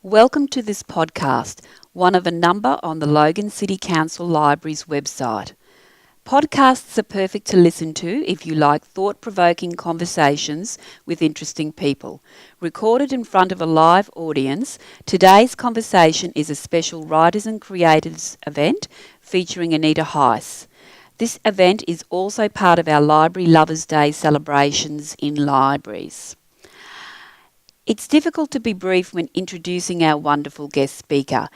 Welcome to this podcast, one of a number on the Logan City Council Library's website. Podcasts are perfect to listen to if you like thought-provoking conversations with interesting people. Recorded in front of a live audience, today's conversation is a special Writers and Creators event featuring Anita Heiss. This event is also part of our Library Lovers Day celebrations in libraries. It's difficult to be brief when introducing our wonderful guest speaker.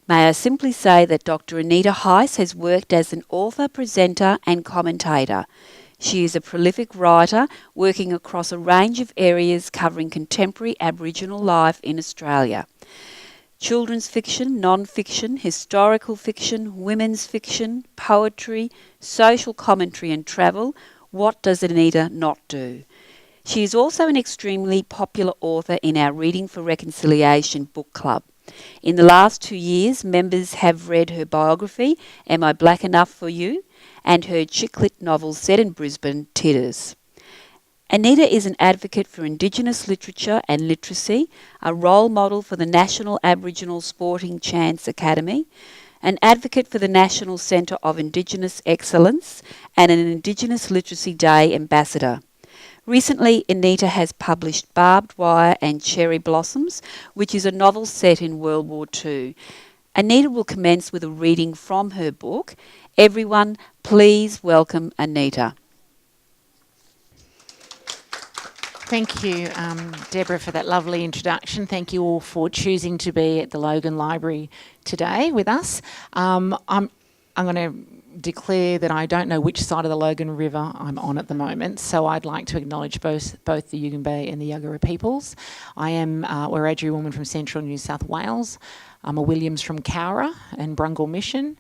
May I simply say that Dr. Anita Heiss has worked as an author, presenter and commentator. She is a prolific writer working across a range of areas covering contemporary Aboriginal life in Australia. Children's fiction, non-fiction, historical fiction, women's fiction, poetry, social commentary and travel. What does Anita not do? She is also an extremely popular author in our Reading for Reconciliation book club. In the last 2 years, members have read her biography, Am I Black Enough for You?, and her chick lit novel set in Brisbane, Titters. Anita is an advocate for Indigenous literature and literacy, a role model for the National Aboriginal Sporting Chance Academy, an advocate for the National Centre of Indigenous Excellence, and an Indigenous Literacy Day ambassador. Recently, Anita has published Barbed Wire and Cherry Blossoms, which is a novel set in World War II. Anita will commence with a reading from her book. Everyone, please welcome Anita. Thank you, Deborah, for that lovely introduction. Thank you all for choosing to be at the Logan Library today with us. I'm going to declare that I don't know which side of the Logan River I'm on at the moment, so I'd like to acknowledge both the Yugambeh and the Yuggera peoples. I am a Wiradjuri woman from central New South Wales. I'm a Williams from Cowra and Brungle Mission,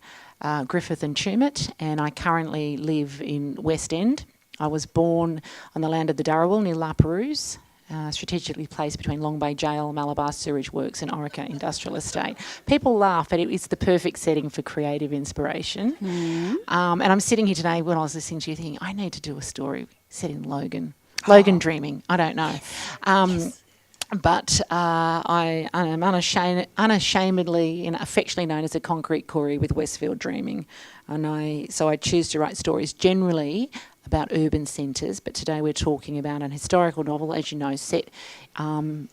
Griffith and Tumut, and I currently live in West End. I was born on the land of the Dharawal near La Perouse, strategically placed between Long Bay Jail, Malabar Sewerage Works and Orica Industrial Estate. People laugh, but it's the perfect setting for creative inspiration. And I'm sitting here today when I was listening to you thinking, I need to do a story set in Logan. Logan dreaming, I don't know. Yes. But I am unashamedly and affectionately known as a concrete Corey with Westfield Dreaming. So I choose to write stories generally about urban centres, but today we're talking about an historical novel, as you know, set in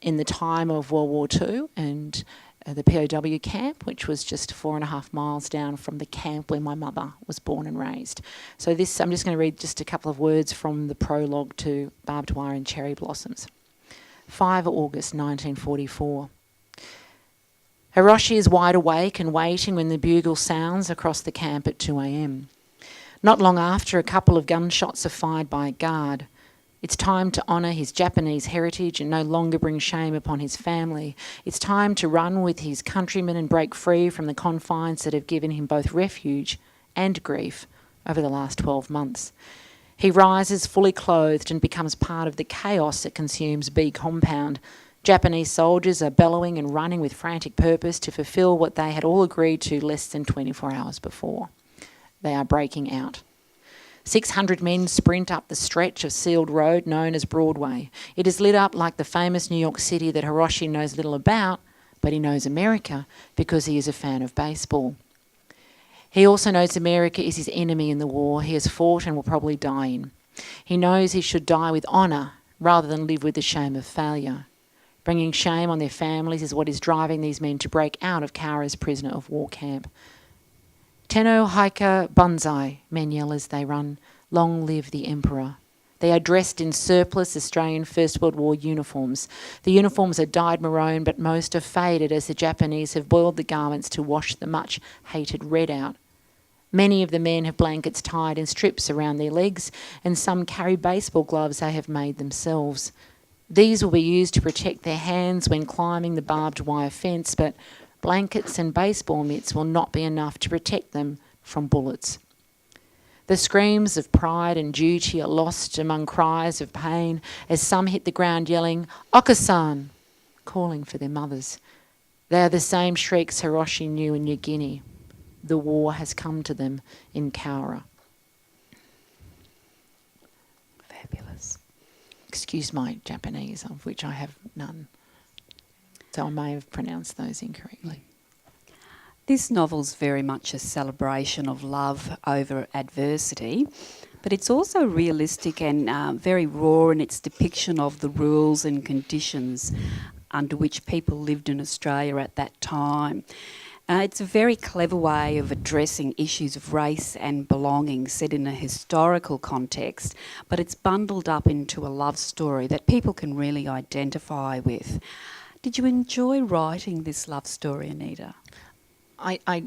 the time of World War II and the POW camp, which was just 4.5 miles down from the camp where my mother was born and raised. So I'm just going to read just a couple of words from the prologue to Barbed Wire and Cherry Blossoms. 5 August 1944. Hiroshi is wide awake and waiting when the bugle sounds across the camp at 2 a.m. Not long after, a couple of gunshots are fired by a guard. It's time to honour his Japanese heritage and no longer bring shame upon his family. It's time to run with his countrymen and break free from the confines that have given him both refuge and grief over the last 12 months. He rises fully clothed and becomes part of the chaos that consumes B Compound. Japanese soldiers are bellowing and running with frantic purpose to fulfil what they had all agreed to less than 24 hours before. They are breaking out. 600 men sprint up the stretch of sealed road known as Broadway. It is lit up like the famous New York City that Hiroshi knows little about, but he knows America because he is a fan of baseball. He also knows America is his enemy in the war he has fought and will probably die in. He knows he should die with honour rather than live with the shame of failure. Bringing shame on their families is what is driving these men to break out of Cowra's prisoner of war camp. Tenno Haika Banzai, men yell as they run. Long live the Emperor. They are dressed in surplus Australian First World War uniforms. The uniforms are dyed maroon, but most are faded as the Japanese have boiled the garments to wash the much-hated red out. Many of the men have blankets tied in strips around their legs, and some carry baseball gloves they have made themselves. These will be used to protect their hands when climbing the barbed wire fence, but blankets and baseball mitts will not be enough to protect them from bullets. The screams of pride and duty are lost among cries of pain as some hit the ground yelling, "Okasan!" calling for their mothers. They are the same shrieks Hiroshi knew in New Guinea. The war has come to them in Cowra. Fabulous. Excuse my Japanese, of which I have none. So I may have pronounced those incorrectly. This novel's very much a celebration of love over adversity, but it's also realistic and very raw in its depiction of the rules and conditions under which people lived in Australia at that time. It's a very clever way of addressing issues of race and belonging set in a historical context, but it's bundled up into a love story that people can really identify with. Did you enjoy writing this love story, Anita? I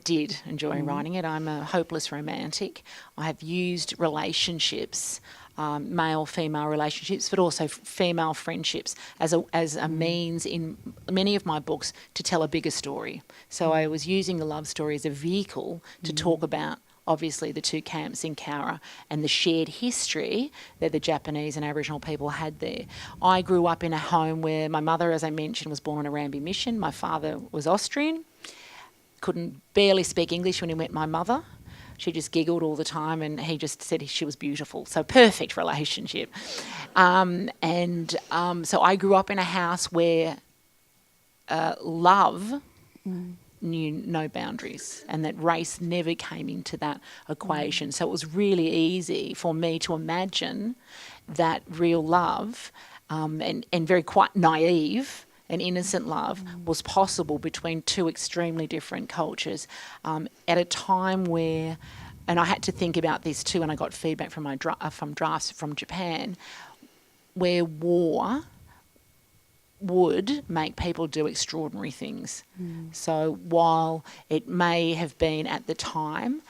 did enjoy writing it. I'm a hopeless romantic. I have used relationships, male-female relationships, but also female friendships as a means in many of my books to tell a bigger story. So I was using the love story as a vehicle to talk about, obviously, the two camps in Cowra and the shared history that the Japanese and Aboriginal people had there. I grew up in a home where my mother, as I mentioned, was born on a Ramby mission. My father was Austrian. Couldn't barely speak English when he met my mother. She just giggled all the time, and he just said she was beautiful. So perfect relationship. So I grew up in a house where love knew no boundaries, and that race never came into that equation. So it was really easy for me to imagine that real love and very quite naive and innocent love was possible between two extremely different cultures at a time where, and I had to think about this too, and I got feedback from from drafts from Japan, where war would make people do extraordinary things. So while it may have been at the time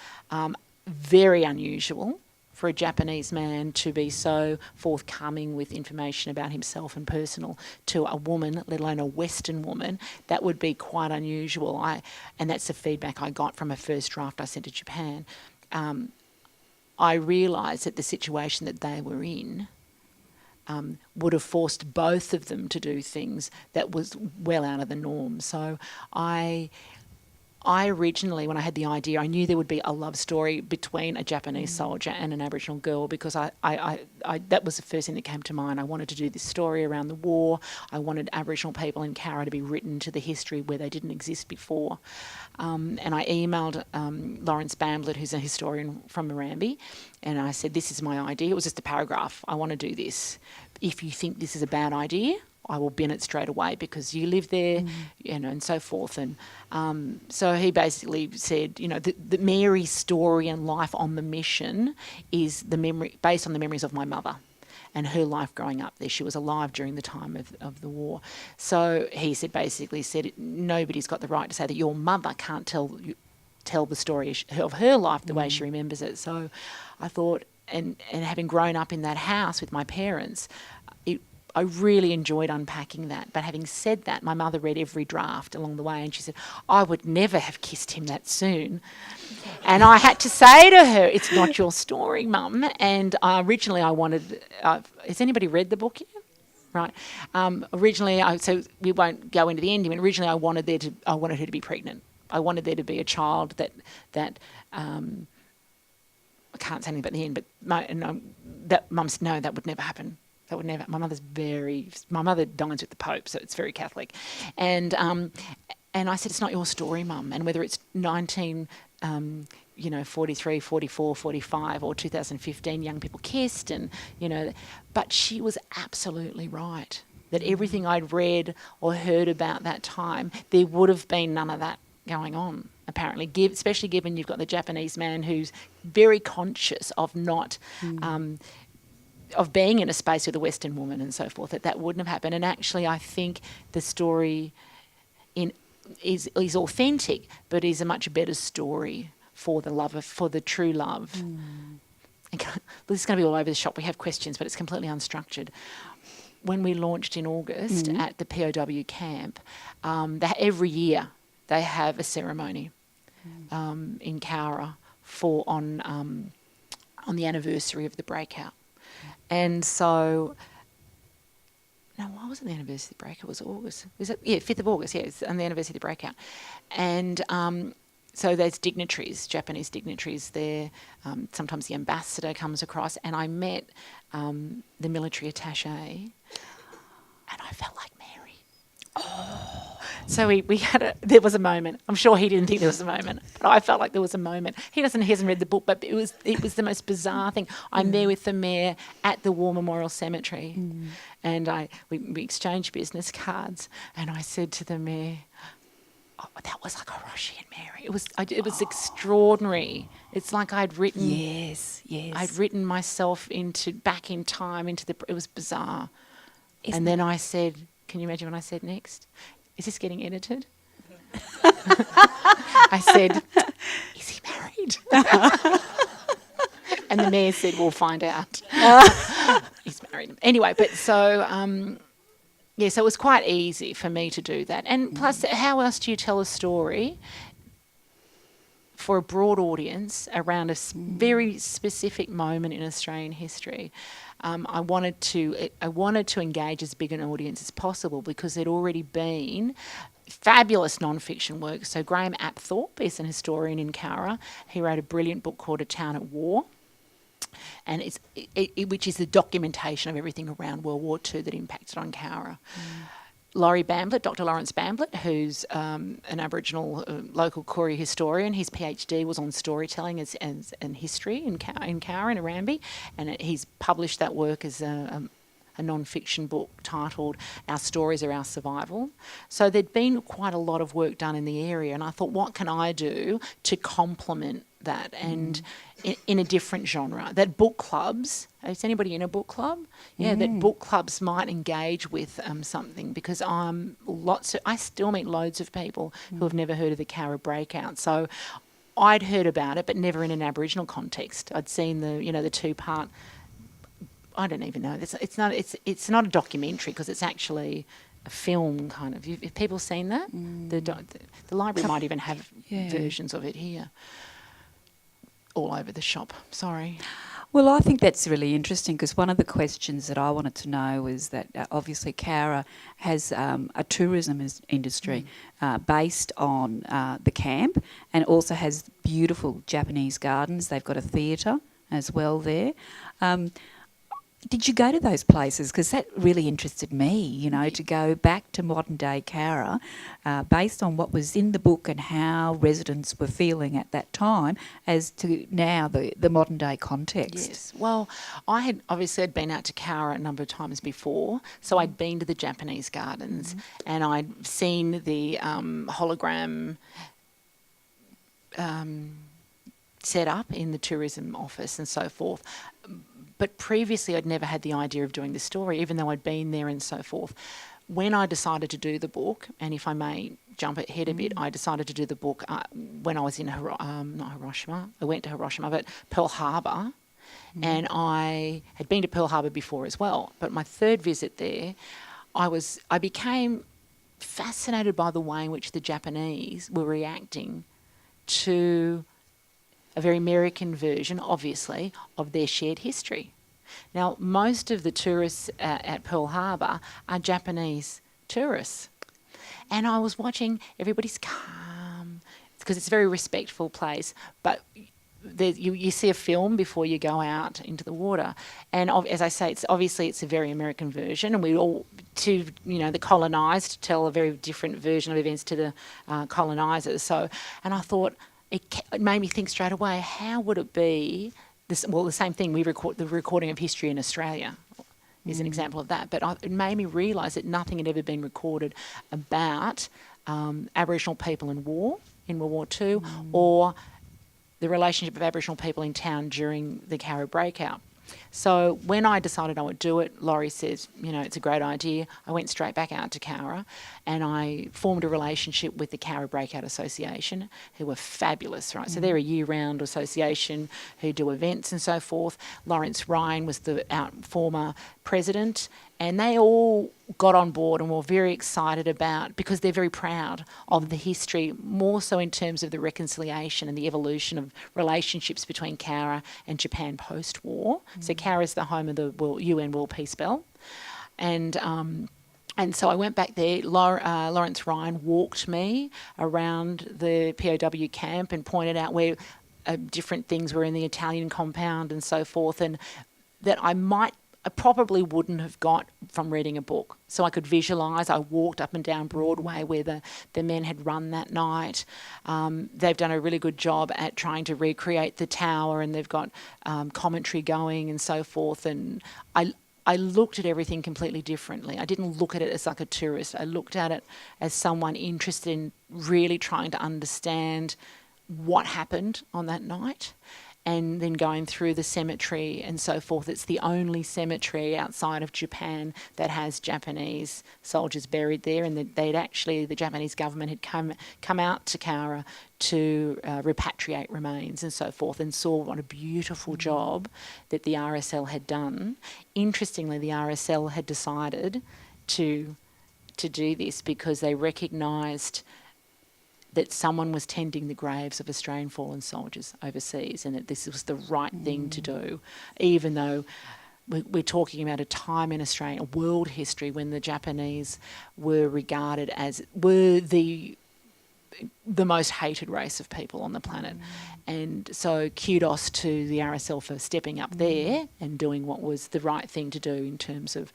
very unusual for a Japanese man to be so forthcoming with information about himself and personal to a woman, let alone a Western woman, that would be quite unusual. And that's the feedback I got from a first draft I sent to Japan. I realised that the situation that they were in would have forced both of them to do things that was well out of the norm. So I originally, when I had the idea, I knew there would be a love story between a Japanese soldier and an Aboriginal girl, because I that was the first thing that came to mind. I wanted to do this story around the war. I wanted Aboriginal people in Cowra to be written to the history where they didn't exist before. And I emailed Lawrence Bamblet, who's a historian from Moorambi, and I said, this is my idea. It was just a paragraph. I want to do this. If you think this is a bad idea, I will bin it straight away because you live there, and so forth. And so he basically said, the Mary story and life on the mission is based on the memories of my mother and her life growing up there. She was alive during the time of the war. So he basically said, nobody's got the right to say that your mother can't tell the story of her life the way she remembers it. So I thought, and having grown up in that house with my parents, I really enjoyed unpacking that. But having said that, my mother read every draft along the way, and she said, I would never have kissed him that soon. And I had to say to her, it's not your story, Mum. And originally I wanted, has anybody read the book yet? Right. Originally, so we won't go into the ending, but originally I wanted her to be pregnant. I wanted there to be a child that I can't say anything about the end, but Mum said, no, that would never happen. That would never. My mother dines with the Pope, so it's very Catholic, and I said, it's not your story, Mum, and whether it's 43, 44, 45, or 2015, young people kissed, and but she was absolutely right that everything I'd read or heard about that time, there would have been none of that going on. Apparently, especially given you've got the Japanese man who's very conscious of not. Of being in a space with a Western woman and so forth, that wouldn't have happened. And actually, I think the story is authentic, but is a much better story for the true love. This is going to be all over the shop. We have questions, but it's completely unstructured. When we launched in August at the POW camp, every year they have a ceremony in Cowra on the anniversary of the breakout. And so, no, why wasn't the anniversary of the breakout? It was August. Was it? Yeah, 5th of August, yeah, it's on the anniversary of the breakout. And so there's dignitaries, Japanese dignitaries there. Sometimes the ambassador comes across, and I met the military attaché, and I felt like Mary. So there was a moment. I'm sure he didn't think there was a moment, but I felt like there was a moment. He hasn't read the book, but it was the most bizarre thing. I'm there with the mayor at the War Memorial Cemetery, and we exchanged business cards, and I said to the mayor, "Oh, that was like a Roshian Mary. It was extraordinary. It's like I'd written myself back in time it was bizarre." And then I said, can you imagine what I said next? Is this getting edited? I said, "Is he married?" And the mayor said, "We'll find out." He's married. Anyway, but so, so it was quite easy for me to do that. And plus, how else do you tell a story for a broad audience around a very specific moment in Australian history? I wanted to engage as big an audience as possible because there'd already been fabulous non-fiction work. So Graham Apthorpe is an historian in Cowra. He wrote a brilliant book called A Town at War, and which is the documentation of everything around World War II that impacted on Cowra. Laurie Bamblett, Dr. Lawrence Bamblett, who's an Aboriginal local Koori historian. His PhD was on storytelling and history in Cowra and Arambi, and he's published that work as a non-fiction book titled Our Stories Are Our Survival. So there'd been quite a lot of work done in the area, and I thought, what can I do to complement that and in a different genre? That book clubs, is anybody in a book club? Yeah, that book clubs might engage with something, because I still meet loads of people who have never heard of the Cowra Breakout. So I'd heard about it, but never in an Aboriginal context. I'd seen the two-part. I don't even know. It's not a documentary because it's actually a film kind of. Have people seen that? The library might even have versions of it here. All over the shop. Sorry. Well, I think that's really interesting, because one of the questions that I wanted to know is that obviously Cowra has a tourism industry based on the camp, and also has beautiful Japanese gardens. They've got a theatre as well there. Did you go to those places? Because that really interested me, to go back to modern day Cowra based on what was in the book and how residents were feeling at that time as to now the modern day context. Yes. Well, I had obviously been out to Cowra a number of times before, so I'd been to the Japanese gardens and I'd seen the hologram set up in the tourism office and so forth. But previously I'd never had the idea of doing the story, even though I'd been there and so forth. When I decided to do the book, and if I may jump ahead a bit, I decided to do the book when I was in not Hiroshima. I went to Hiroshima, but Pearl Harbor. And I had been to Pearl Harbor before as well. But my third visit there, I became fascinated by the way in which the Japanese were reacting to a very American version, obviously, of their shared history. Now, most of the tourists at Pearl Harbor are Japanese tourists. And I was watching, everybody's calm, because it's a very respectful place, but you see a film before you go out into the water. And as I say, it's a very American version, and we all, the colonised tell a very different version of events to the colonisers. And I thought, it made me think straight away, how would it be, the same thing, the recording of history in Australia is an example of that, but it made me realise that nothing had ever been recorded about Aboriginal people in war, in World War II, or the relationship of Aboriginal people in town during the Cowra Breakout. So when I decided I would do it, Laurie says, it's a great idea. I went straight back out to Cowra and I formed a relationship with the Cowra Breakout Association, who were fabulous, right? So they're a year-round association who do events and so forth. Lawrence Ryan was the former president, and they all got on board and were very excited about, because they're very proud of the history, more so in terms of the reconciliation and the evolution of relationships between Cowra and Japan post-war. So Cowra is the home of the UN World Peace Bell. And so I went back there. Lawrence Ryan walked me around the POW camp and pointed out where different things were in the Italian compound and so forth, and that I might I probably wouldn't have got from reading a book. So I could visualise. I walked up and down Broadway where the men had run that night. They've done a really good job at trying to recreate the tower, and they've got commentary going and so forth. And I looked at everything completely differently. I didn't look at it as like a tourist. I looked at it as someone interested in really trying to understand what happened on that night, and then going through the cemetery and so forth. It's the only cemetery outside of Japan that has Japanese soldiers buried there, and the Japanese government had come out to Cowra to repatriate remains and so forth, and saw what a beautiful job that the RSL had done. Interestingly, the RSL had decided to do this because they recognised that someone was tending the graves of Australian fallen soldiers overseas, and that this was the right thing to do, even though we're talking about a time in Australian world history when the Japanese were regarded as the most hated race of people on the planet. And so kudos to the RSL for stepping up there and doing what was the right thing to do in terms of,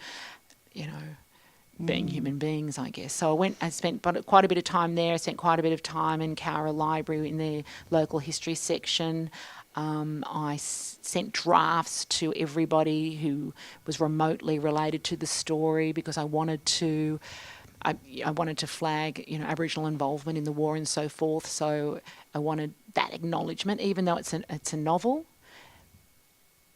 being human beings, I guess. So I spent quite a bit of time there. I spent quite a bit of time in Cowra Library in their local history section. I sent drafts to everybody who was remotely related to the story because I wanted to flag, Aboriginal involvement in the war and so forth. So I wanted that acknowledgement, even though it's a novel.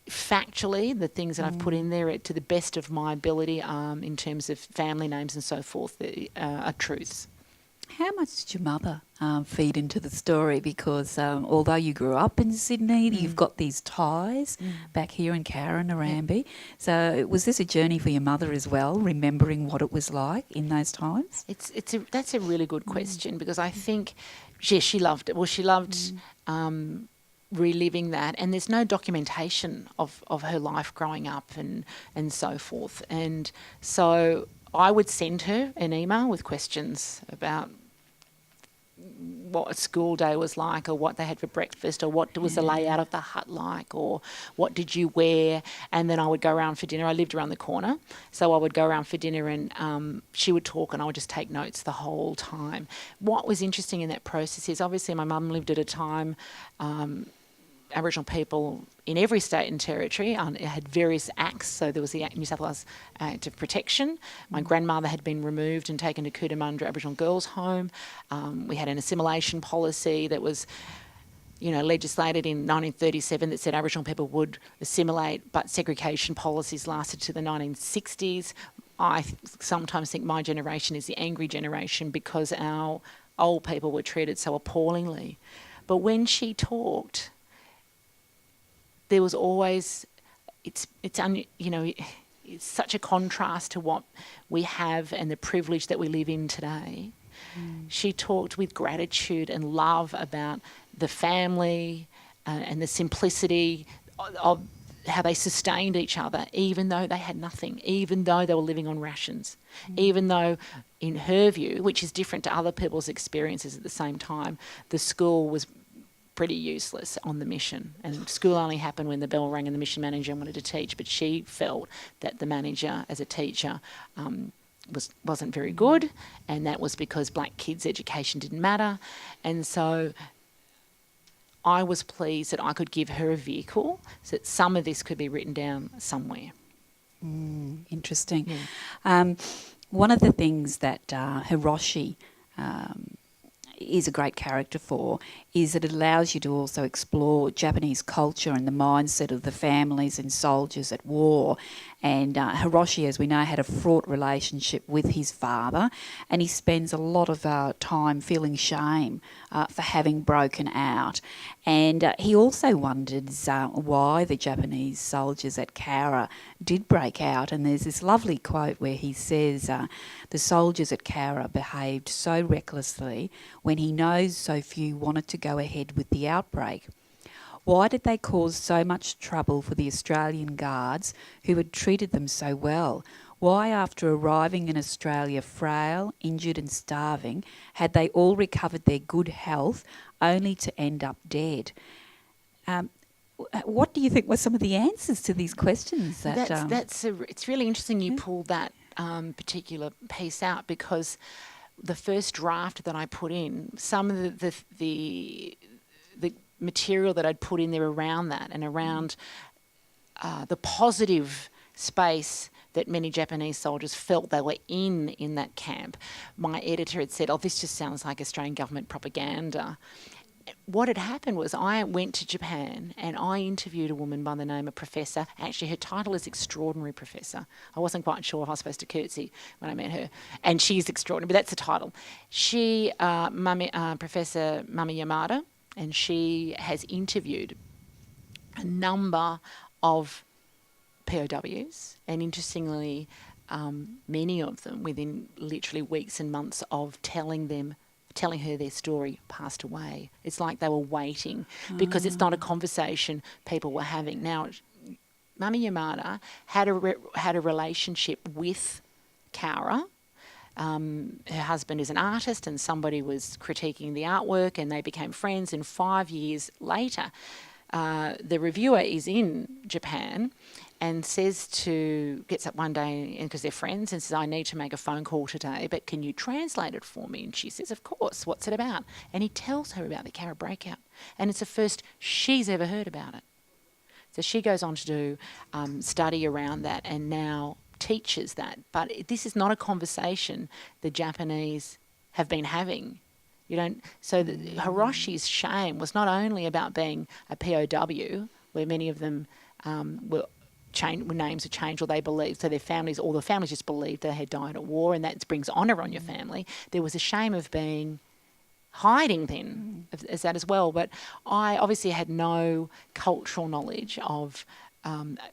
Factually, the things that I've put in there to the best of my ability in terms of family names and so forth are truths. How much did your mother feed into the story? Because although you grew up in Sydney, you've got these ties back here in Cowra and Narambie. So was this a journey for your mother as well, remembering what it was like in those times? That's a really good question because I think she loved it. Well, she loved reliving that, and there's no documentation of her life growing up and so forth. And so I would send her an email with questions about what a school day was like, or what they had for breakfast, or what was the layout of the hut like, or what did you wear. And then I would go around for dinner. I lived around the corner, so I would go around for dinner, and she would talk and I would just take notes the whole time. What was interesting in that process is obviously my mum lived at a time Aboriginal people in every state and territory had various acts. So there was the New South Wales Act of Protection. My grandmother had been removed and taken to Cootamundra Aboriginal Girls' Home. We had an assimilation policy that was, legislated in 1937 that said Aboriginal people would assimilate, but segregation policies lasted to the 1960s. I sometimes think my generation is the angry generation because our old people were treated so appallingly. But when she talked, there was always, it's such a contrast to what we have and the privilege that we live in today. She talked with gratitude and love about the family and the simplicity of how they sustained each other, even though they had nothing, even though they were living on rations, even though, in her view, which is different to other people's experiences at the same time, the school was pretty useless on the mission, and school only happened when the bell rang and the mission manager wanted to teach. But she felt that the manager as a teacher wasn't very good, and that was because black kids' education didn't matter. And so I was pleased that I could give her a vehicle so that some of this could be written down somewhere. Interesting. One of the things that Hiroshi is a great character for is that it allows you to also explore Japanese culture and the mindset of the families and soldiers at war. And Hiroshi, as we know, had a fraught relationship with his father, and he spends a lot of time feeling shame for having broken out. And he also wonders why the Japanese soldiers at Cowra did break out. And there's this lovely quote where he says, the soldiers at Cowra behaved so recklessly when he knows so few wanted to go ahead with the outbreak. Why did they cause so much trouble for the Australian Guards who had treated them so well? Why, after arriving in Australia frail, injured and starving, had they all recovered their good health only to end up dead? what do you think were some of the answers to these questions? It's really interesting you pulled that particular piece out, because the first draft that I put in, some of the material that I'd put in there around that and around the positive space that many Japanese soldiers felt they were in that camp, my editor had said, "Oh, this just sounds like Australian government propaganda." What had happened was I went to Japan and I interviewed a woman by the name of Professor. Actually, her title is Extraordinary Professor. I wasn't quite sure if I was supposed to curtsy when I met her. And she's extraordinary, but that's the title. She, Professor Mami Yamada, and she has interviewed a number of POWs, and interestingly, many of them within literally weeks and months of telling her their story, passed away. It's like they were waiting, because it's not a conversation people were having. Now, Mami Yamada had a relationship with Kaura. Her husband is an artist, and somebody was critiquing the artwork, and they became friends. And 5 years later, the reviewer is in Japan and gets up one day, because they're friends, and says, "I need to make a phone call today, but can you translate it for me?" And she says, "Of course, what's it about?" And he tells her about the Kaura breakout, and it's the first she's ever heard about it. So she goes on to do study around that, and now teaches that. But this is not a conversation the Japanese have been having. Hiroshi's shame was not only about being a POW, where many of them names were changed, or they believed, so the families just believed they had died at war, and that brings honour on your family. There was a shame of being hiding then as that as well. But I obviously had no cultural knowledge of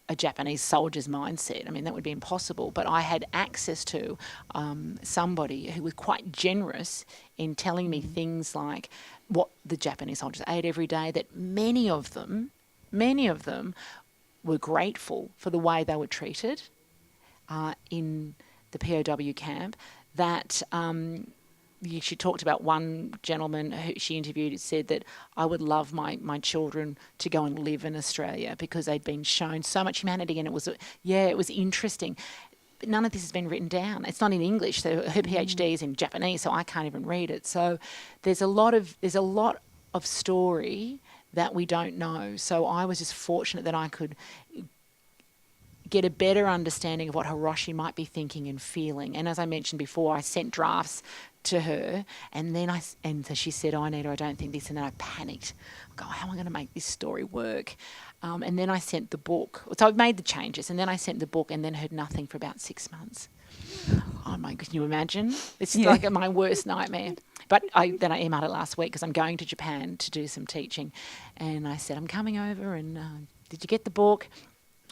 a Japanese soldier's mindset. I mean, that would be impossible. But I had access to somebody who was quite generous in telling me things like what the Japanese soldiers ate every day, that many of them were grateful for the way they were treated in the POW camp. That she talked about one gentleman who she interviewed who said that, "I would love my children to go and live in Australia because they'd been shown so much humanity," and it was interesting. But none of this has been written down. It's not in English, so her PhD is in Japanese, so I can't even read it. So there's a lot of story that we don't know. So I was just fortunate that I could get a better understanding of what Hiroshi might be thinking and feeling. And as I mentioned before, I sent drafts to her, and so she said, "Oh, Anita, I don't think this," and then I panicked. I go, "How am I going to make this story work?" And then I sent the book. So I made the changes, and then I sent the book, and then heard nothing for about 6 months. Oh my, can you imagine? It's like my worst nightmare. But then I emailed it last week because I'm going to Japan to do some teaching, and I said, "I'm coming over, and did you get the book?"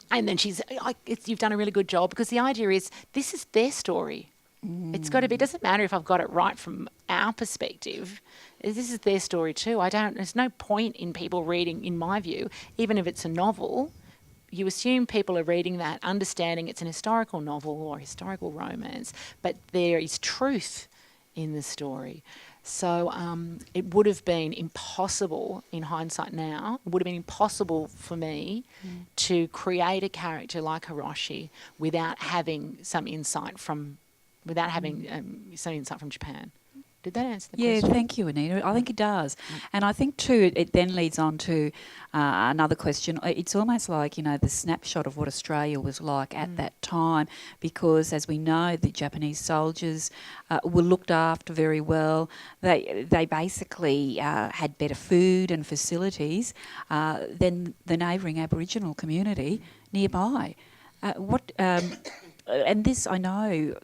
And then she's like, "You've done a really good job," because the idea is this is their story. It's got to be. It doesn't matter if I've got it right from our perspective. This is their story too. There's no point in people reading, in my view, even if it's a novel. You assume people are reading that, understanding it's an historical novel or historical romance, but there is truth in the story. So it would have been impossible, in hindsight now, it would have been impossible for me to create a character like Hiroshi without having some insight from Japan. Did that answer the question? Yeah, thank you, Anita. I think it does. And I think, too, it then leads on to another question. It's almost like, the snapshot of what Australia was like at that time, because, as we know, the Japanese soldiers were looked after very well. They basically had better food and facilities than the neighbouring Aboriginal community nearby. And this, I know,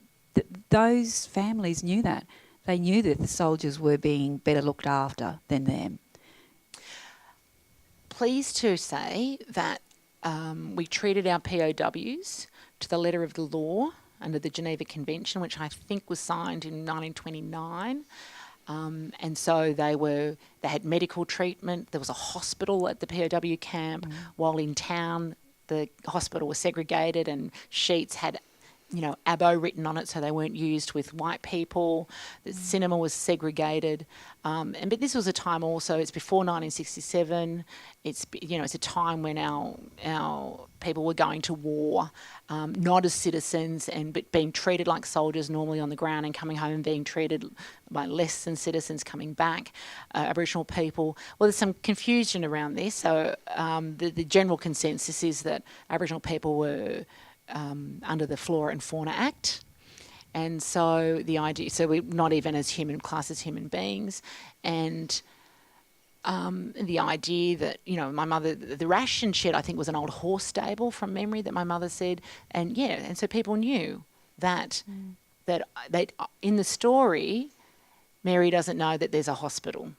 those families knew that. They knew that the soldiers were being better looked after than them. Pleased to say that we treated our POWs to the letter of the law under the Geneva Convention, which I think was signed in 1929. And so they had medical treatment. There was a hospital at the POW camp, while in town the hospital was segregated, and Sheets had Abo written on it, so they weren't used with white people. The cinema was segregated, but this was a time also. It's before 1967. It's a time when our people were going to war, not as citizens, but being treated like soldiers normally on the ground, and coming home and being treated by less than citizens coming back. Aboriginal people. Well, there's some confusion around this. So the general consensus is that Aboriginal people were under the Flora and Fauna Act, and so the idea, so we're not even as classed as human beings, and the idea that my mother, the ration shed, I think, was an old horse stable from memory that my mother said, and so people knew that in the story, Mary doesn't know that there's a hospital.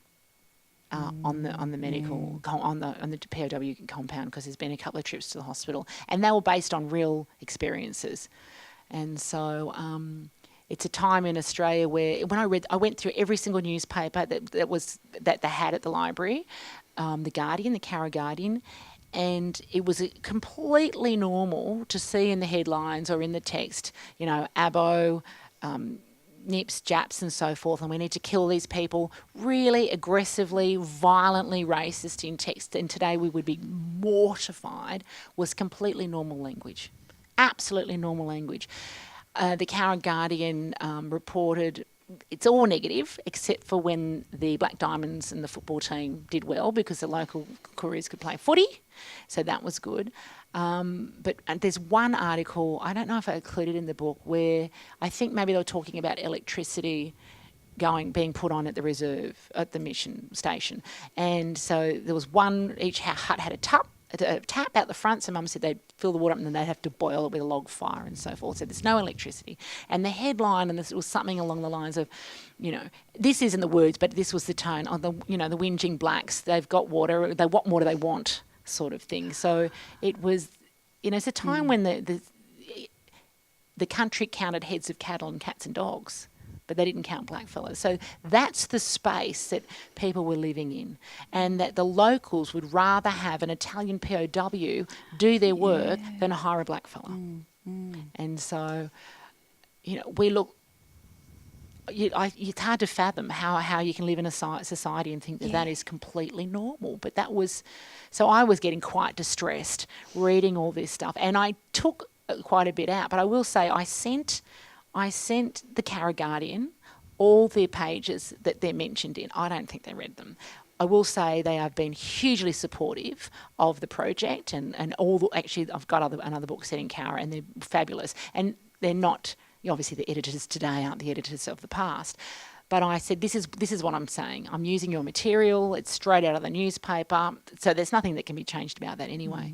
On the medical on the POW compound, because there's been a couple of trips to the hospital, and they were based on real experiences, and so it's a time in Australia where I went through every single newspaper that they had at the library, the Guardian, the Carra Guardian, and it was completely normal to see in the headlines or in the text, Abo. Nips, Japs and so forth, and we need to kill these people, really aggressively, violently racist in text, and today we would be mortified, was completely normal language. Absolutely normal language. The Carra Guardian reported it's all negative, except for when the Black Diamonds and the football team did well, because the local Koreans could play footy, so that was good. But there's one article, I don't know if I included in the book, where I think maybe they were talking about electricity being put on at the reserve, at the mission station. And so there was each hut had a tap out the front, so Mum said they'd fill the water up and then they'd have to boil it with a log fire and so forth. So there's no electricity. And the headline, and this was something along the lines of, this isn't the words, but this was the tone, the whinging blacks, they've got water, what more do they want, sort of thing. So it was, it's a time when the country counted heads of cattle and cats and dogs, but they didn't count blackfellas. So that's the space that people were living in, and that the locals would rather have an Italian POW do their work than hire a blackfella. And so, we look... it's hard to fathom how you can live in a society and think that is completely normal. But that was... So I was getting quite distressed reading all this stuff, and I took quite a bit out. But I will say I sent the Carra Guardian all their pages that they're mentioned in. I don't think they read them. I will say they have been hugely supportive of the project, and actually I've got another book set in Carra, and they're fabulous. And they're not... Obviously, the editors today aren't the editors of the past. But I said, this is what I'm saying. I'm using your material. It's straight out of the newspaper. So there's nothing that can be changed about that anyway.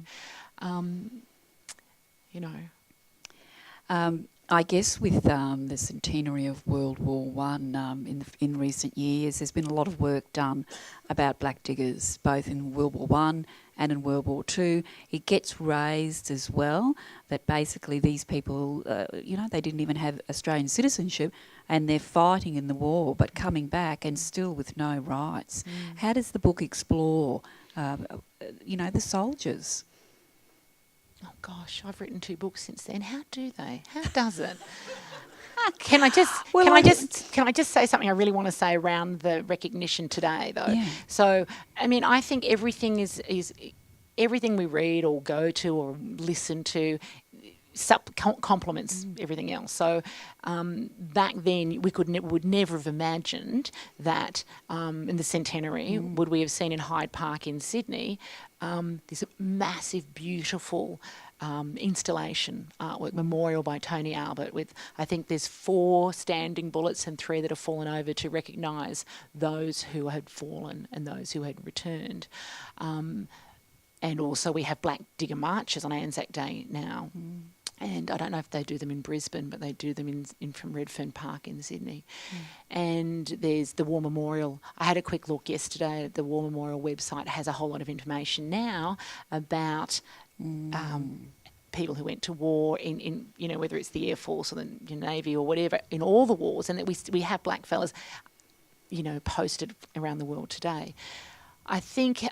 I guess with the centenary of World War One in recent years, there's been a lot of work done about black diggers, both in World War One and in World War Two. It gets raised as well that basically these people, they didn't even have Australian citizenship, and they're fighting in the war, but coming back and still with no rights. How does the book explore, the soldiers? Oh gosh, I've written 2 books since then. How do they? How does it? Can I just say something I really want to say around the recognition today, though? Yeah. So, I think everything is everything we read or go to or listen to complements everything else. So back then we would never have imagined that in the centenary would we have seen in Hyde Park in Sydney this massive, beautiful installation artwork memorial by Tony Albert with, I think there's 4 standing bullets and 3 that have fallen over to recognise those who had fallen and those who had returned. And also we have black digger marches on Anzac Day now. And I don't know if they do them in Brisbane, but they do them in from Redfern Park in Sydney. And there's the War Memorial. I had a quick look yesterday at the War Memorial website. It has a whole lot of information now about people who went to war in whether it's the Air Force or the Navy or whatever, in all the wars, and that we have black fellas, posted around the world today. I think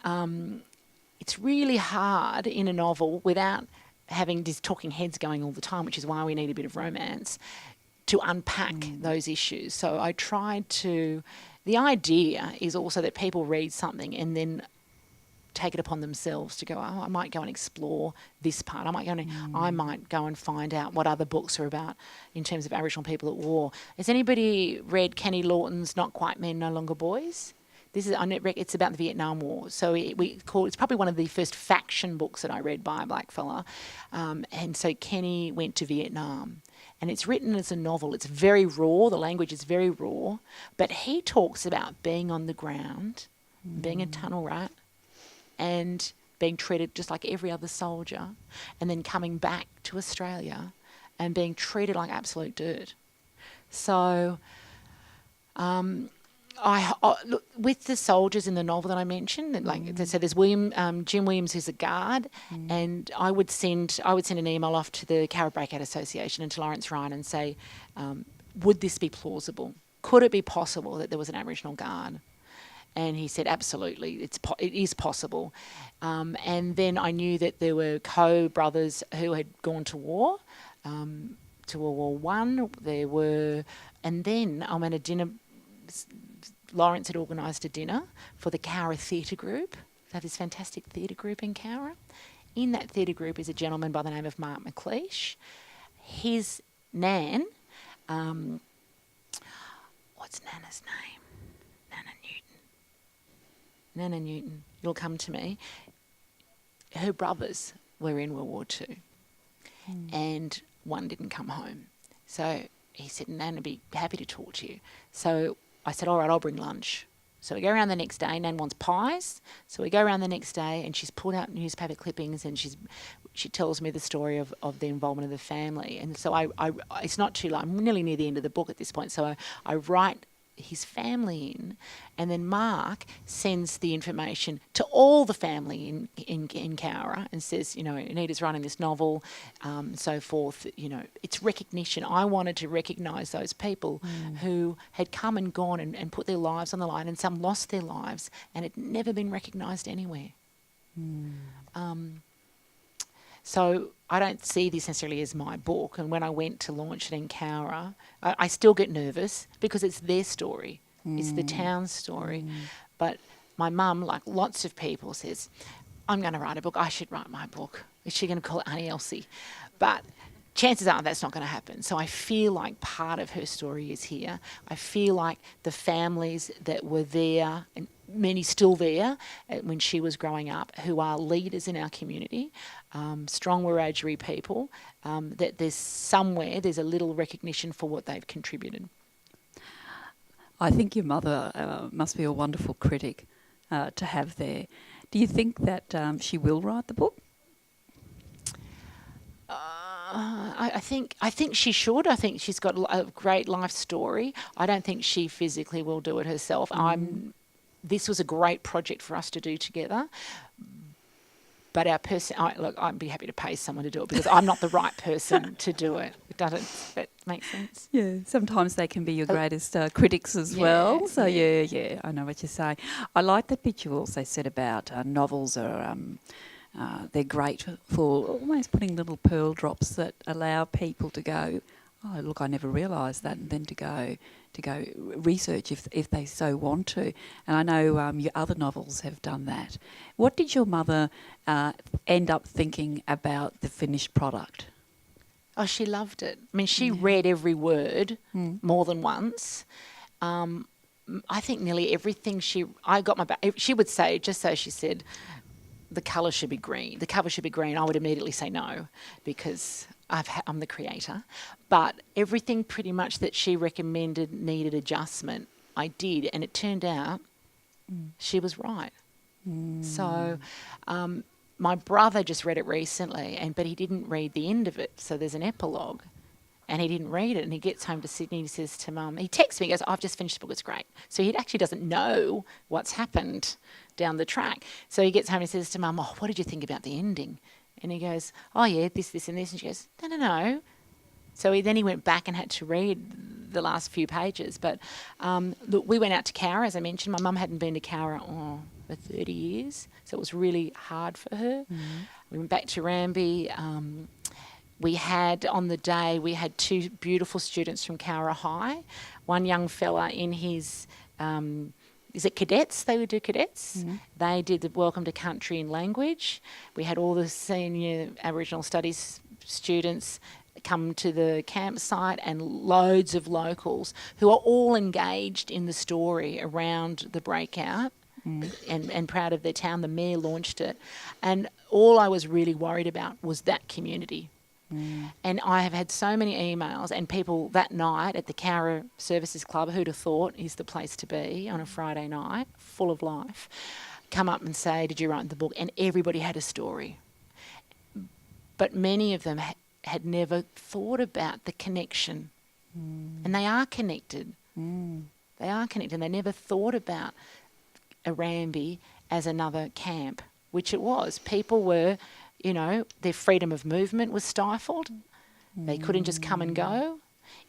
it's really hard in a novel without having these talking heads going all the time, which is why we need a bit of romance to unpack those issues. So I tried to... The idea is also that people read something and then take it upon themselves to go, oh, I might go and explore this part. I might go and find out what other books are about in terms of Aboriginal people at war. Has anybody read Kenny Lawton's Not Quite Men, No Longer Boys? It's about the Vietnam War. So it's probably one of the first faction books that I read by a black fella. And so Kenny went to Vietnam. And it's written as a novel. It's very raw. The language is very raw. But he talks about being on the ground, being a tunnel rat, and being treated just like every other soldier, and then coming back to Australia and being treated like absolute dirt. So... look, with the soldiers in the novel that I mentioned, so there's Jim Williams, who's a guard, and I would send an email off to the Carrot Breakout Association and to Lawrence Ryan and say, would this be plausible? Could it be possible that there was an Aboriginal guard? And he said, absolutely, it is possible. And then I knew that there were co-brothers who had gone to war, to World War One. There were, and then I'm at a dinner. Lawrence had organised a dinner for the Cowra Theatre Group. They have this fantastic theatre group in Cowra. In that theatre group is a gentleman by the name of Mark McLeish. His nan, what's Nana's name? Nana Newton. It'll come to me. Her brothers were in World War Two, and one didn't come home. So he said, Nan would be happy to talk to you. So I said, all right, I'll bring lunch. So we go around the next day. Nan wants pies. So we go around the next day, and she's pulled out newspaper clippings, and she tells me the story of the involvement of the family. And so I it's not too long. I'm nearly near the end of the book at this point. So I write his family in, and then Mark sends the information to all the family in Cowra and says, Anita's writing this novel, so forth. It's recognition. I wanted to recognise those people who had come and gone and put their lives on the line, and some lost their lives and had never been recognised anywhere. So I don't see this necessarily as my book. And when I went to launch it in Cowra, I still get nervous because it's their story. It's the town's story. But my mum, like lots of people, says, I'm going to write a book. I should write my book. Is she going to call it Auntie Elsie? But chances are that's not going to happen. So I feel like part of her story is here. I feel like the families that were there, and many still there when she was growing up, who are leaders in our community, strong Wiradjuri people, that there's a little recognition for what they've contributed. I think your mother must be a wonderful critic to have there. Do you think that she will write the book? I think she should. I think she's got a great life story. I don't think she physically will do it herself. This was a great project for us to do together. But I'd be happy to pay someone to do it because I'm not the right person to do it. Does that make sense? Yeah, sometimes they can be your greatest critics as well. So yeah, I know what you're saying. I like that bit you also said about novels are they're great for almost putting little pearl drops that allow people to go, oh look, I never realised that, and then to go research if they so want to. And I know your other novels have done that. What did your mother end up thinking about the finished product? Oh, she loved it. I mean, she read every word more than once. I think nearly everything she would say, just so she said, the colour should be green. The cover should be green. I would immediately say no because I'm the creator. But everything pretty much that she recommended needed adjustment, I did. And it turned out she was right. So my brother just read it recently, but he didn't read the end of it. So there's an epilogue. And he didn't read it. And he gets home to Sydney and he says to Mum, he texts me, he goes, I've just finished the book, it's great. So he actually doesn't know what's happened down the track. So he gets home and he says to Mum, oh, what did you think about the ending? And he goes, oh yeah, this, and this. And she goes, no. So he went back and had to read the last few pages. But look, we went out to Cowra, as I mentioned. My mum hadn't been to Cowra for 30 years, so it was really hard for her. We went back to Ramby. We had, on the day, we had two beautiful students from Cowra High. One young fella in his, is it cadets? They would do cadets. They did the Welcome to Country in language. We had all the senior Aboriginal Studies students come to the campsite, and loads of locals who are all engaged in the story around the breakout and proud of their town. The mayor launched it. And all I was really worried about was that community. And I have had so many emails and people that night at the Cowra Services Club, who'd have thought is the place to be on a Friday night, full of life, come up and say, did you write the book? And everybody had a story. But many of them had never thought about the connection. And they are connected. They are connected. And they never thought about Arambi as another camp, which it was. People were, you know, their freedom of movement was stifled. They couldn't just come and go.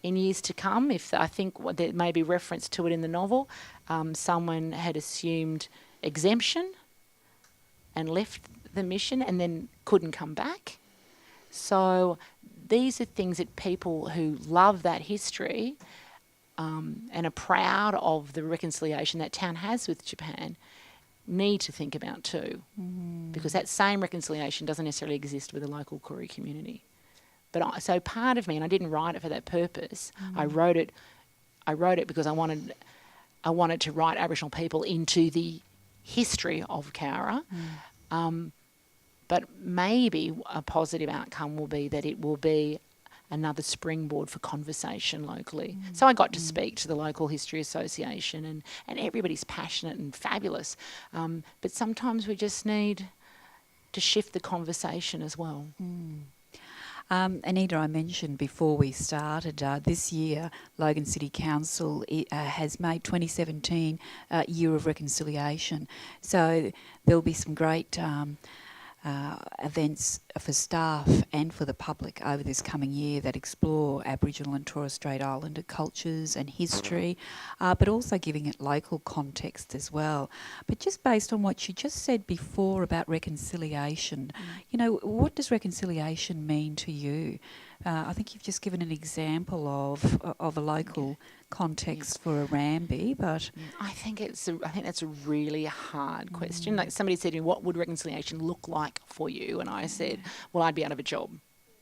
In years to come, if I think there may be reference to it in the novel, someone had assumed exemption and left the mission and then couldn't come back. So these are things that people who love that history and are proud of the reconciliation that town has with Japan need to think about too, because that same reconciliation doesn't necessarily exist with the local Koori community. But so part of me, and I didn't write it for that purpose. I wrote it because I wanted to write Aboriginal people into the history of Cowra. But maybe a positive outcome will be that it will be another springboard for conversation locally. So I got to speak to the local History Association, and everybody's passionate and fabulous. But sometimes we just need to shift the conversation as well. Anita, I mentioned before we started, this year Logan City Council has made 2017 Year of Reconciliation. So there'll be some great events for staff and for the public over this coming year that explore Aboriginal and Torres Strait Islander cultures and history, but also giving it local context as well. But just based on what you just said before about reconciliation, you know, what does reconciliation mean to you? I think you've just given an example of a local context for Arambi, but I think that's a really hard question. Like somebody said to me, what would reconciliation look like for you? And I said, well, I'd be out of a job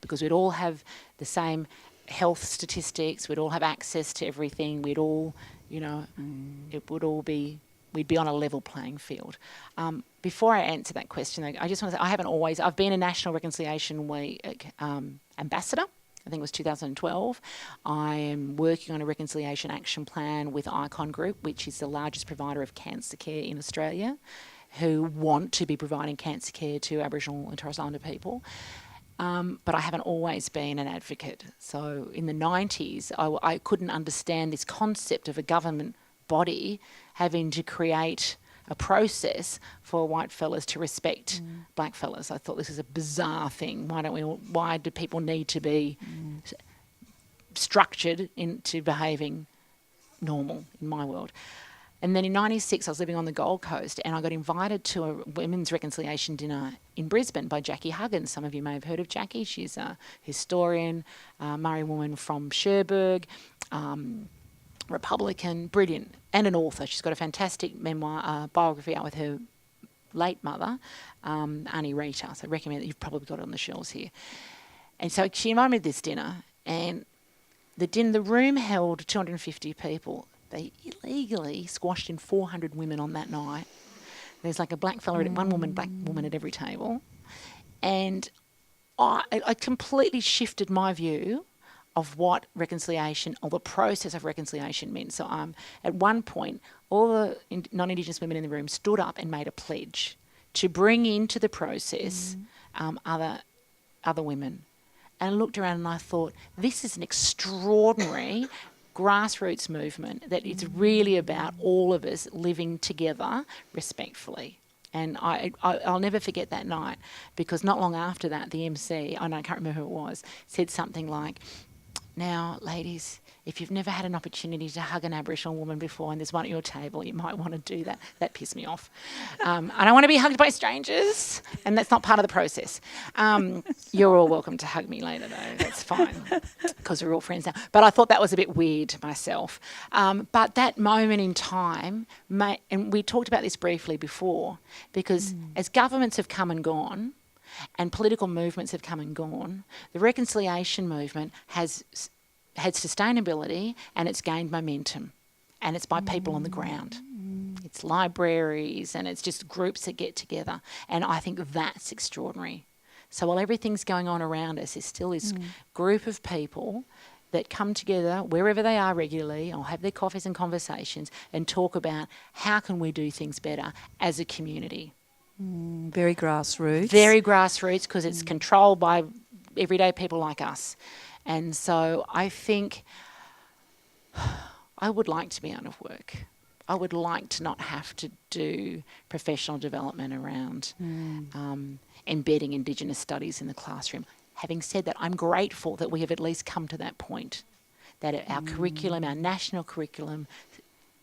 because we'd all have the same health statistics, we'd all have access to everything, we'd all, you know, it would all be, we'd be on a level playing field. Before I answer that question, I just want to say I've been a National Reconciliation Week ambassador. I think it was 2012. I am working on a reconciliation action plan with Icon Group, which is the largest provider of cancer care in Australia, who want to be providing cancer care to Aboriginal and Torres Strait Islander people. But I haven't always been an advocate. So in the 90s, I couldn't understand this concept of a government body having to create a process for white fellas to respect black fellas. I thought this is a bizarre thing. Why do people need to be structured into behaving normal in my world? And then in 96, I was living on the Gold Coast and I got invited to a women's reconciliation dinner in Brisbane by Jackie Huggins. Some of you may have heard of Jackie. She's a historian, Murray woman from Cherbourg, Republican, brilliant, and an author. She's got a fantastic memoir, biography out with her late mother, Auntie Rita. So I recommend that. You've probably got it on the shelves here. And so she invited me to this dinner, and the room held 250 people. They illegally squashed in 400 women on that night. There's like a black fella, black woman at every table. And I completely shifted my view of what reconciliation, or the process of reconciliation meant. So at one point, all the non-Indigenous women in the room stood up and made a pledge to bring into the process other women. And I looked around and I thought, this is an extraordinary grassroots movement that it's really about all of us living together respectfully. And I'll never forget that night, because not long after that, the MC, I can't remember who it was, said something like, Now, ladies, if you've never had an opportunity to hug an Aboriginal woman before and there's one at your table, you might want to do that. That pissed me off. I don't want to be hugged by strangers, and that's not part of the process. You're all welcome to hug me later, though. That's fine, because we're all friends now. But I thought that was a bit weird myself. But that moment in time, and we talked about this briefly before, because as governments have come and gone, and political movements have come and gone, the reconciliation movement has had sustainability and it's gained momentum, and it's by people on the ground. It's libraries and it's just groups that get together, and I think that's extraordinary. So while everything's going on around us, there's still this group of people that come together wherever they are regularly, or have their coffees and conversations and talk about how can we do things better as a community. Very grassroots. Very grassroots, because it's controlled by everyday people like us. And so I think I would like to be out of work. I would like to not have to do professional development around embedding Indigenous studies in the classroom. Having said that, I'm grateful that we have at least come to that point, that our curriculum, our national curriculum,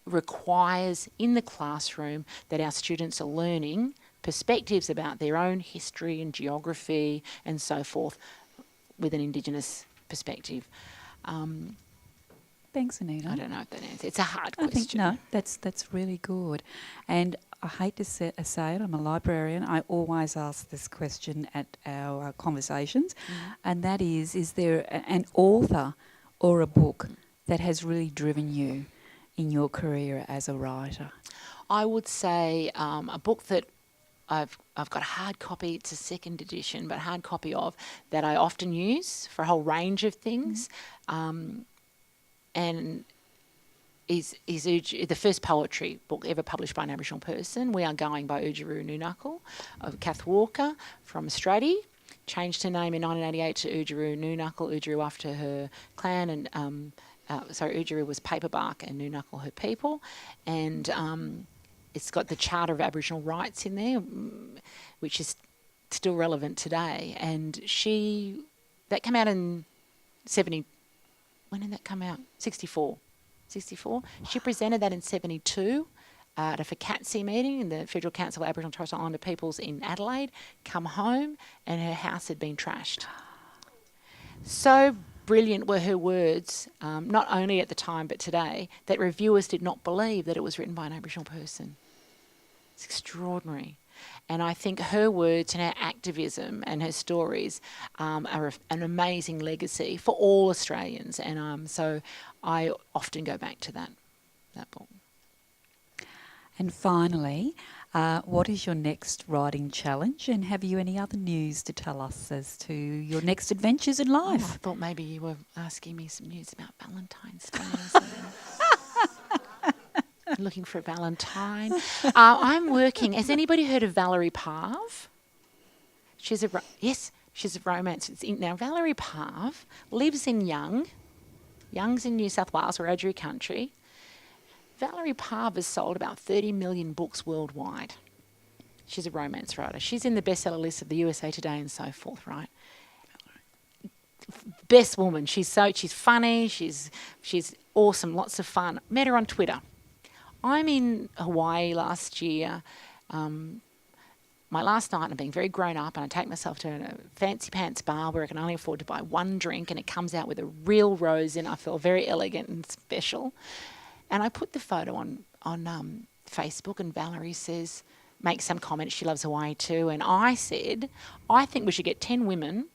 requires in the classroom that our students are learning perspectives about their own history and geography and so forth with an Indigenous perspective. Thanks, Anita. I don't know if that answers. It's a hard question. No, that's really good. And I hate to say it, I'm a librarian. I always ask this question at our conversations, and that is there an author or a book that has really driven you in your career as a writer? I would say a book that I've got a hard copy, it's a second edition, but hard copy of, that I often use for a whole range of things, and is the first poetry book ever published by an Aboriginal person. We Are Going by Oodgeroo Noonuccal, of Kath Walker from Australia. Changed her name in 1988 to Oodgeroo Noonuccal, Oodgeroo after her clan, and Oodgeroo was paperbark and Noonuccal her people, and it's got the Charter of Aboriginal Rights in there, which is still relevant today. And that came out in 70. When did that come out? 64. She presented that in 72 at a FCATSI meeting in the Federal Council of Aboriginal and Torres Strait Islander Peoples in Adelaide. Come home and her house had been trashed. So brilliant were her words, not only at the time but today, that reviewers did not believe that it was written by an Aboriginal person. It's extraordinary. And I think her words and her activism and her stories are an amazing legacy for all Australians. And so I often go back to that book. And finally, what is your next writing challenge, and have you any other news to tell us as to your next adventures in life? I thought maybe you were asking me some news about Valentine's Day. Looking for a Valentine. I'm working. Has anybody heard of Valerie Parv? She's a romance. Now, Valerie Parv lives in Young's in New South Wales, or Oodgeroo country. Valerie Parv has sold about 30 million books worldwide. She's a romance writer. She's in the bestseller list of the USA Today and so forth, right? Best woman. She's funny. She's awesome. Lots of fun. Met her on Twitter. I'm in Hawaii last year. My last night, I'm being very grown up, and I take myself to a fancy pants bar where I can only afford to buy one drink, and it comes out with a real rose in. I feel very elegant and special. And I put the photo on Facebook, and Valerie makes some comment. She loves Hawaii too. And I said, I think we should get 10 women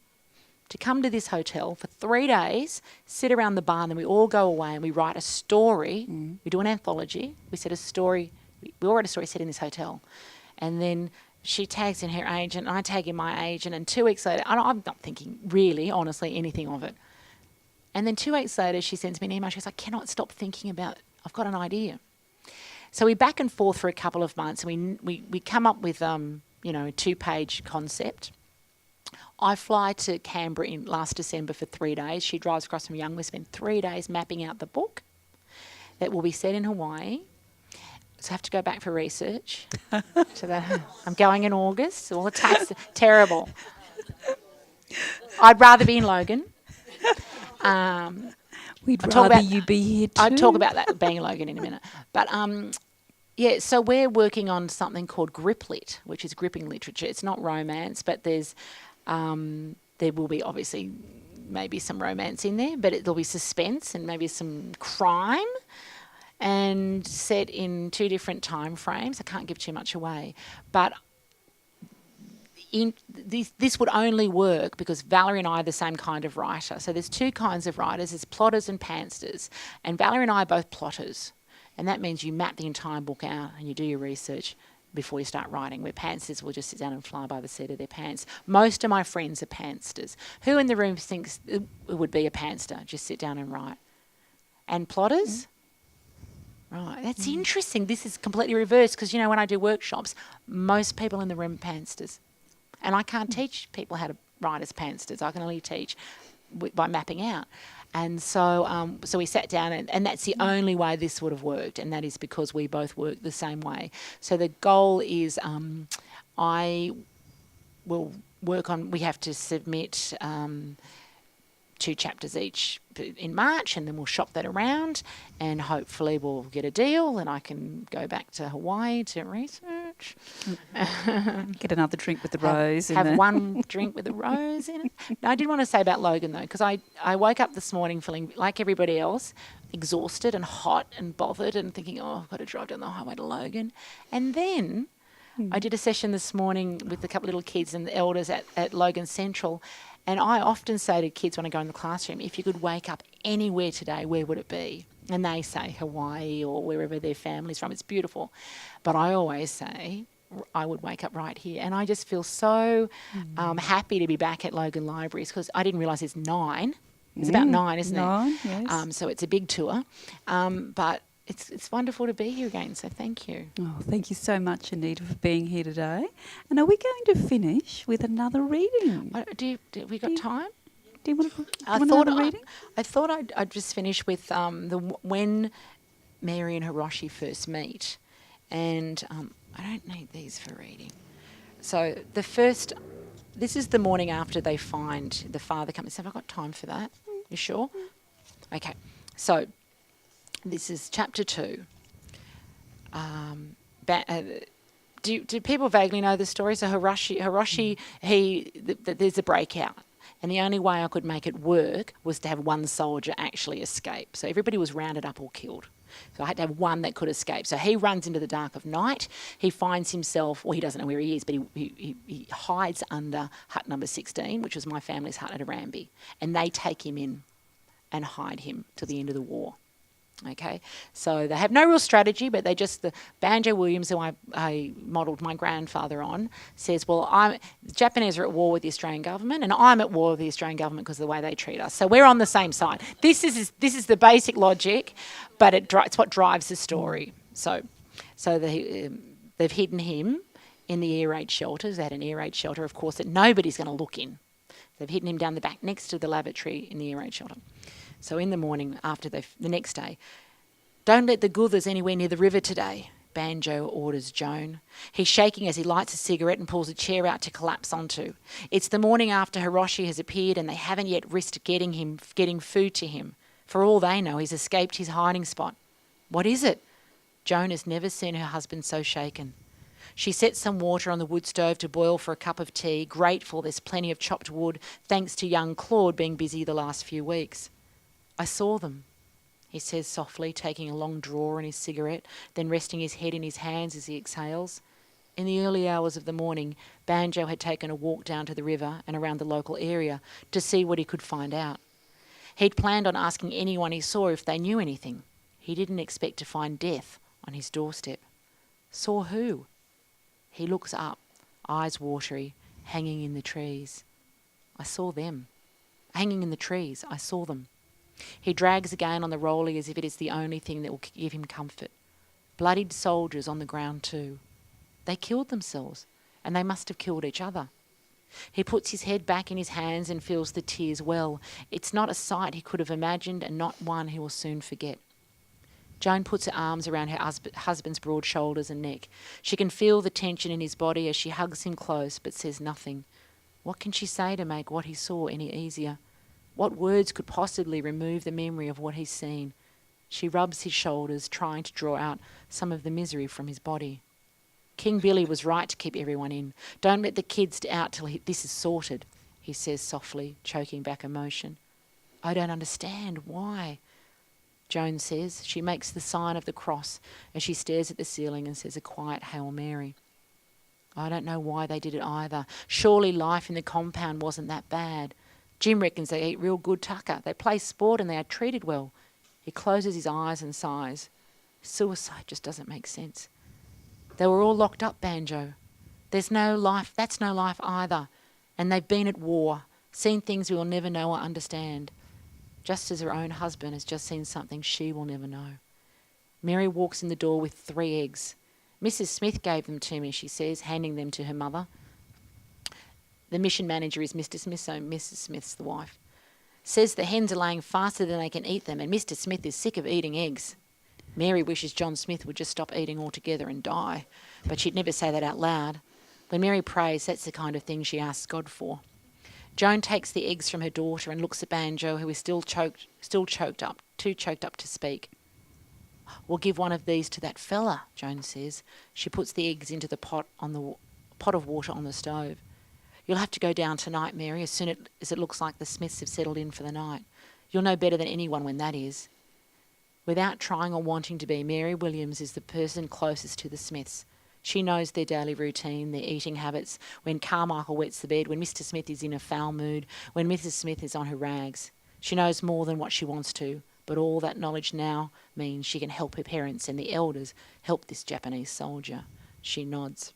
to come to this hotel for 3 days, sit around the bar, and then we all go away and we write a story. We do an anthology. We all write a story set in this hotel. And then she tags in her agent, and I tag in my agent, and 2 weeks later, I'm not thinking really, honestly, anything of it. And then 2 weeks later, she sends me an email. She goes, I cannot stop thinking about, I've got an idea. So we back and forth for a couple of months, and we come up with a 2-page concept. I fly to Canberra in last December for 3 days. She drives across from Young. We spend 3 days mapping out the book that will be set in Hawaii. So I have to go back for research. I'm going in August. All the tax, terrible. I'd rather be in Logan. We'd I'll talk rather about- you be here too. I'll talk about that being Logan in a minute. But yeah, so we're working on something called griplit, which is gripping literature. It's not romance, but there will be obviously maybe some romance in there, but there'll be suspense and maybe some crime, and set in 2 different time frames. I can't give too much away, but this would only work because Valerie and I are the same kind of writer. So there's 2 kinds of writers. There's plotters and pantsters. And Valerie and I are both plotters. And that means you map the entire book out and you do your research before you start writing, where pantsters will just sit down and fly by the seat of their pants. Most of my friends are pantsters. Who in the room thinks it would be a pantster? Just sit down and write. And plotters? Right, that's interesting. This is completely reversed because, when I do workshops, most people in the room are pantsters. And I can't teach people how to write as pantsters. I can only teach by mapping out. And so so we sat down, and that's the only way this would have worked, and that is because we both work the same way. So the goal is I will work on, we have to submit 2 chapters each in March, and then we'll shop that around, and hopefully we'll get a deal, and I can go back to Hawaii to research. Get another drink with the rose. Have one drink with a rose in it. No, I did want to say about Logan, though, because I woke up this morning feeling like everybody else, exhausted and hot and bothered and thinking, oh, I've got to drive down the highway to Logan. And then I did a session this morning with a couple of little kids and the elders at Logan Central. And I often say to kids when I go in the classroom, if you could wake up anywhere today, where would it be? And they say Hawaii or wherever their family's from. It's beautiful. But I always say I would wake up right here. And I just feel so happy to be back at Logan Libraries because I didn't realise it's 9. It's about 9, isn't it? 9, yes. So it's a big tour. But it's wonderful to be here again, so thank you. Oh, thank you so much, Anita, for being here today. And are we going to finish with another reading? Have we got time? Do you want another reading? I thought I'd just finish with when Mary and Hiroshi first meet. And I don't need these for reading. So this is the morning after they find the father coming. So have I got time for that? You sure? Okay. So this is chapter 2. Do people vaguely know the story? So Hiroshi, there's a breakout. And the only way I could make it work was to have one soldier actually escape. So everybody was rounded up or killed. So I had to have one that could escape. So he runs into the dark of night. He finds himself, well, he doesn't know where he is, but he hides under hut number 16, which was my family's hut at Arambi. And they take him in and hide him till the end of the war. Okay, so they have no real strategy, but the Banjo Williams, who I modelled my grandfather on, says, well, the Japanese are at war with the Australian government, and I'm at war with the Australian government because of the way they treat us. So we're on the same side. This is the basic logic, but it's what drives the story. So they've hidden him in the air raid shelters. They had an air raid shelter, of course, that nobody's going to look in. They've hidden him down the back next to the lavatory in the air raid shelter. So in the morning, the next day, don't let the Guthers anywhere near the river today, Banjo orders Joan. He's shaking as he lights a cigarette and pulls a chair out to collapse onto. It's the morning after Hiroshi has appeared and they haven't yet risked getting food to him. For all they know, he's escaped his hiding spot. What is it? Joan has never seen her husband so shaken. She sets some water on the wood stove to boil for a cup of tea, grateful there's plenty of chopped wood, thanks to young Claude being busy the last few weeks. I saw them, he says softly, taking a long draw in his cigarette, then resting his head in his hands as he exhales. In the early hours of the morning, Banjo had taken a walk down to the river and around the local area to see what he could find out. He'd planned on asking anyone he saw if they knew anything. He didn't expect to find death on his doorstep. Saw who? He looks up, eyes watery, hanging in the trees. I saw them. Hanging in the trees, I saw them. He drags again on the rollie as if it is the only thing that will give him comfort. Bloodied soldiers on the ground too. They killed themselves, and they must have killed each other. He puts his head back in his hands and feels the tears well. It's not a sight he could have imagined and not one he will soon forget. Joan puts her arms around her husband's broad shoulders and neck. She can feel the tension in his body as she hugs him close but says nothing. What can she say to make what he saw any easier? What words could possibly remove the memory of what he's seen? She rubs his shoulders, trying to draw out some of the misery from his body. King Billy was right to keep everyone in. Don't let the kids out till this is sorted, he says softly, choking back emotion. I don't understand. Why? Joan says. She makes the sign of the cross as she stares at the ceiling and says a quiet Hail Mary. I don't know why they did it either. Surely life in the compound wasn't that bad. Jim reckons they eat real good tucker. They play sport and they are treated well. He closes his eyes and sighs. Suicide just doesn't make sense. They were all locked up, Banjo. There's no life. That's no life either. And they've been at war, seen things we will never know or understand. Just as her own husband has just seen something she will never know. Mary walks in the door with 3 eggs. Mrs. Smith gave them to me, she says, handing them to her mother. The mission manager is Mr. Smith, so Mrs. Smith's the wife. Says the hens are laying faster than they can eat them, and Mr. Smith is sick of eating eggs. Mary wishes John Smith would just stop eating altogether and die, but she'd never say that out loud. When Mary prays, that's the kind of thing she asks God for. Joan takes the eggs from her daughter and looks at Banjo, who is still choked up, too choked up to speak. We'll give one of these to that fella, Joan says. She puts the eggs into the pot of water on the stove. You'll have to go down tonight, Mary, as soon as it looks like the Smiths have settled in for the night. You'll know better than anyone when that is. Without trying or wanting to be, Mary Williams is the person closest to the Smiths. She knows their daily routine, their eating habits, when Carmichael wets the bed, when Mr. Smith is in a foul mood, when Mrs. Smith is on her rags. She knows more than what she wants to, but all that knowledge now means she can help her parents and the elders help this Japanese soldier. She nods.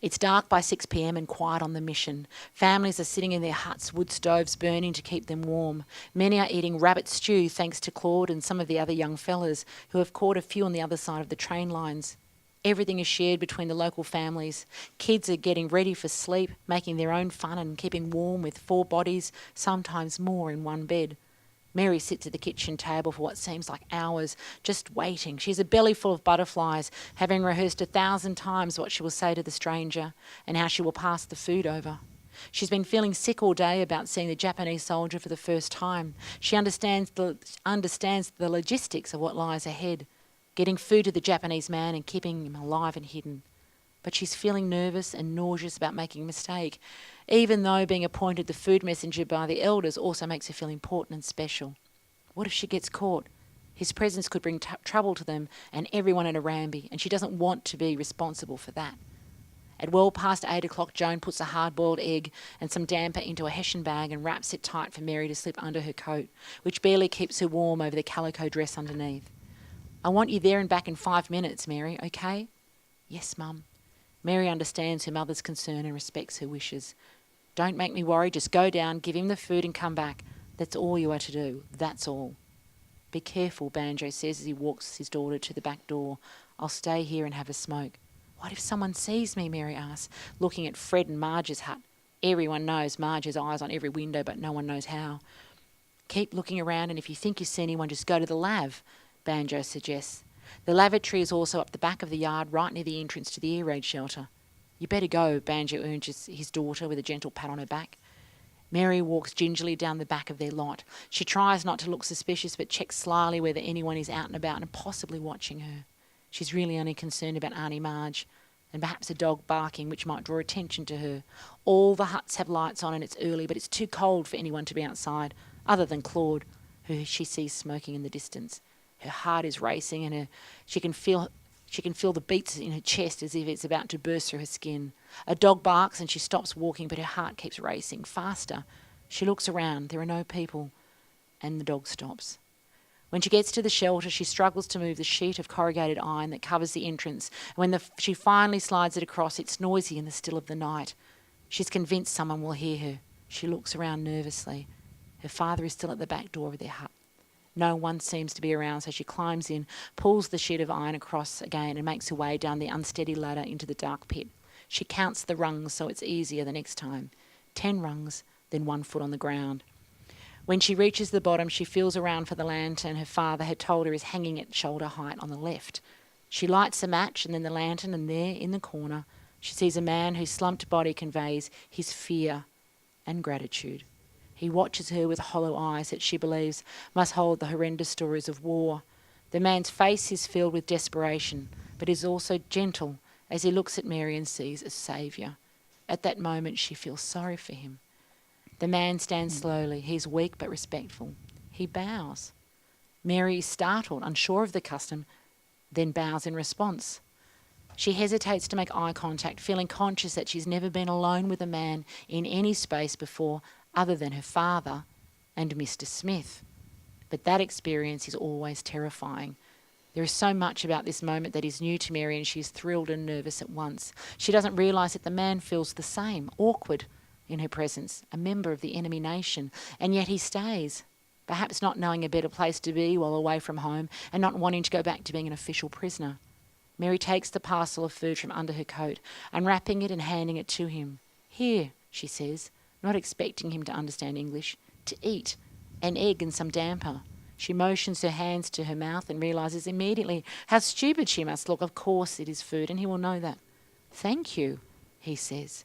It's dark by 6 p.m. and quiet on the mission. Families are sitting in their huts, wood stoves burning to keep them warm. Many are eating rabbit stew thanks to Claude and some of the other young fellas who have caught a few on the other side of the train lines. Everything is shared between the local families. Kids are getting ready for sleep, making their own fun and keeping warm with 4 bodies, sometimes more in one bed. Mary sits at the kitchen table for what seems like hours, just waiting. She has a belly full of butterflies, having rehearsed 1,000 times what she will say to the stranger and how she will pass the food over. She's been feeling sick all day about seeing the Japanese soldier for the first time. She understands the logistics of what lies ahead, getting food to the Japanese man and keeping him alive and hidden. But she's feeling nervous and nauseous about making a mistake, even though being appointed the food messenger by the elders also makes her feel important and special. What if she gets caught? His presence could bring trouble to them and everyone at Arambi, and she doesn't want to be responsible for that. At well past 8 o'clock, Joan puts a hard-boiled egg and some damper into a hessian bag and wraps it tight for Mary to slip under her coat, which barely keeps her warm over the calico dress underneath. I want you there and back in 5 minutes, Mary, okay? Yes, Mum. Mary understands her mother's concern and respects her wishes. Don't make me worry, just go down, give him the food and come back. That's all you are to do, that's all. Be careful, Banjo says as he walks his daughter to the back door. I'll stay here and have a smoke. What if someone sees me, Mary asks, looking at Fred and Marge's hut. Everyone knows Marge has eyes on every window, but no one knows how. Keep looking around, and if you think you see anyone, just go to the lav, Banjo suggests. The lavatory is also up the back of the yard, right near the entrance to the air raid shelter. You better go, Banjo urges his daughter with a gentle pat on her back. Mary walks gingerly down the back of their lot. She tries not to look suspicious, but checks slyly whether anyone is out and about and possibly watching her. She's really only concerned about Auntie Marge, and perhaps a dog barking which might draw attention to her. All the huts have lights on and it's early, but it's too cold for anyone to be outside, other than Claude, who she sees smoking in the distance. Her heart is racing and she can feel the beats in her chest as if it's about to burst through her skin. A dog barks and she stops walking, but her heart keeps racing faster. She looks around. There are no people, and the dog stops. When she gets to the shelter, she struggles to move the sheet of corrugated iron that covers the entrance. When she finally slides it across, it's noisy in the still of the night. She's convinced someone will hear her. She looks around nervously. Her father is still at the back door of their hut. No one seems to be around, so she climbs in, pulls the sheet of iron across again and makes her way down the unsteady ladder into the dark pit. She counts the rungs so it's easier the next time. 10 rungs, then 1 foot on the ground. When she reaches the bottom, she feels around for the lantern her father had told her is hanging at shoulder height on the left. She lights a match and then the lantern, and there, in the corner, she sees a man whose slumped body conveys his fear and gratitude. He watches her with hollow eyes that she believes must hold the horrendous stories of war. The man's face is filled with desperation, but is also gentle as he looks at Mary and sees a saviour. At that moment, she feels sorry for him. The man stands slowly. He's weak but respectful. He bows. Mary is startled, unsure of the custom, then bows in response. She hesitates to make eye contact, feeling conscious that she's never been alone with a man in any space before other than her father and Mr. Smith. But that experience is always terrifying. There is so much about this moment that is new to Mary, and she is thrilled and nervous at once. She doesn't realise that the man feels the same, awkward in her presence, a member of the enemy nation, and yet he stays, perhaps not knowing a better place to be while away from home and not wanting to go back to being an official prisoner. Mary takes the parcel of food from under her coat, unwrapping it and handing it to him. "Here," she says, not expecting him to understand English, "to eat, an egg and some damper." She motions her hands to her mouth and realises immediately how stupid she must look. Of course it is food, and he will know that. "Thank you," he says.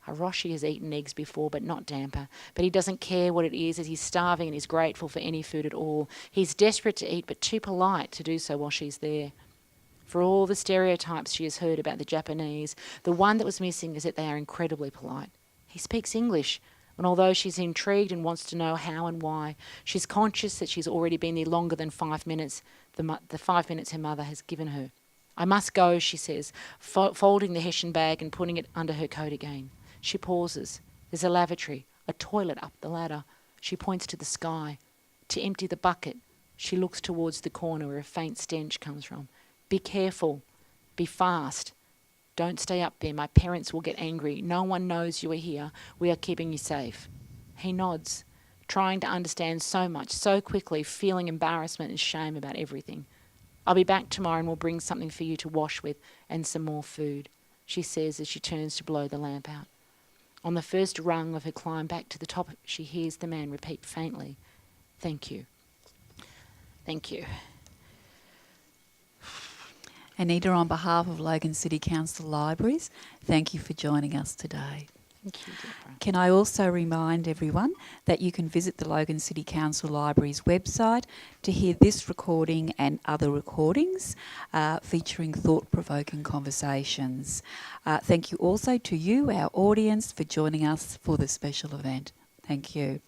Hiroshi has eaten eggs before, but not damper. But he doesn't care what it is, as he's starving and is grateful for any food at all. He's desperate to eat, but too polite to do so while she's there. For all the stereotypes she has heard about the Japanese, the one that was missing is that they are incredibly polite. He speaks English, and although she's intrigued and wants to know how and why, she's conscious that she's already been there longer than 5 minutes, the 5 minutes her mother has given her. "I must go," she says, folding the Hessian bag and putting it under her coat again. She pauses. There's a lavatory, a toilet up the ladder. She points to the sky. To empty the bucket, she looks towards the corner where a faint stench comes from. "Be careful. Be fast. Don't stay up there. My parents will get angry. No one knows you are here. We are keeping you safe." He nods, trying to understand so much, so quickly, feeling embarrassment and shame about everything. "I'll be back tomorrow and will bring something for you to wash with and some more food," she says as she turns to blow the lamp out. On the first rung of her climb back to the top, she hears the man repeat faintly, "Thank you. Thank you." Anita, on behalf of Logan City Council Libraries, thank you for joining us today. Thank you, Deborah. Can I also remind everyone that you can visit the Logan City Council Libraries website to hear this recording and other recordings featuring thought-provoking conversations. Thank you also to you, our audience, for joining us for the special event. Thank you.